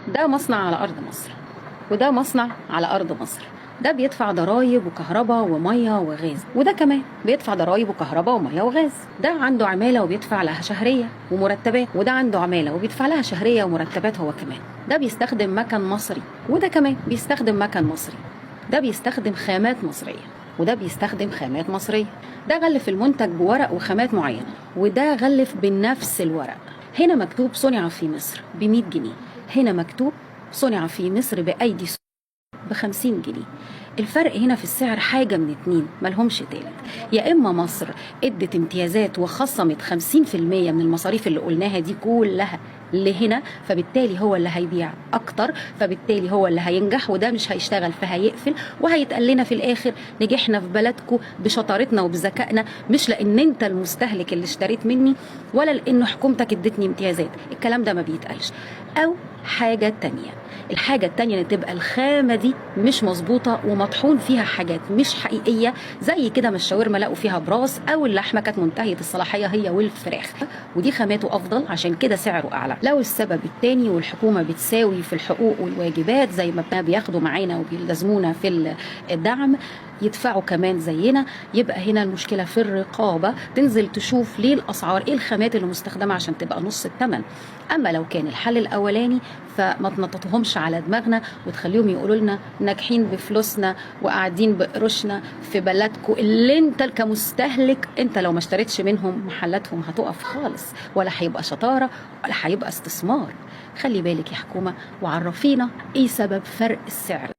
ده مصنع على أرض مصر، وده مصنع على أرض مصر. ده بيدفع ضرايب وكهرباء ومية وغاز، وده كمان بيدفع ضرايب وكهرباء ومية وغاز. ده عنده عمالة وبيدفع لها شهرية ومرتبات، وده عنده عمالة وبيدفع لها شهرية ومرتبات هو كمان. ده بيستخدم مكن مصري، وده كمان بيستخدم مكن مصري. ده بيستخدم خامات مصرية، وده بيستخدم خامات مصرية. ده غلف المنتج بورق وخامات معينة، وده غلف بنفس الورق. هنا مكتوب صنع في مصر ب100 جنيه، هنا مكتوب صنع في مصر بأيدي ب50 جنيه. الفرق هنا في السعر حاجة من اتنين ملهمش تالت. يا إما مصر ادت امتيازات وخصمت 50% من المصاريف اللي قلناها دي كلها لهنا، فبالتالي هو اللي هيبيع أكتر، فبالتالي هو اللي هينجح، وده مش هيشتغل فهيقفل، وهيتقال لنا في الآخر نجحنا في بلدكم بشطارتنا وبذكائنا، مش لأن أنت المستهلك اللي اشتريت مني ولا لأن حكومتك ادتني امتيازات. الكلام ده ما بيتقالش. أو حاجة تانية، الحاجة التانية ان تبقى الخامة دي مش مظبوطة ومطحون فيها حاجات مش حقيقية، زي كده ما الشاورما لقوا فيها براس، او اللحمة كانت منتهية الصلاحية هي والفراخ، ودي خاماته افضل عشان كده سعره اعلى. لو السبب التاني والحكومة بتساوي في الحقوق والواجبات زي ما بياخدوا معانا وبيلزمونا في الدعم، يدفعوا كمان زينا، يبقى هنا المشكلة في الرقابة، تنزل تشوف ليه الأسعار، ايه الخامات اللي مستخدمة عشان تبقى نص الثمن. أما لو كان الحل الأولاني فما تنططهمش على دماغنا وتخليهم يقولوا لنا ناجحين بفلوسنا وقاعدين بقروشنا في بلدكم، اللي انت كمستهلك انت لو ما اشتريتش منهم محلاتهم هتقف خالص، ولا هيبقى شطارة ولا هيبقى استثمار. خلي بالك يا حكومة وعرفينا ايه سبب فرق السعر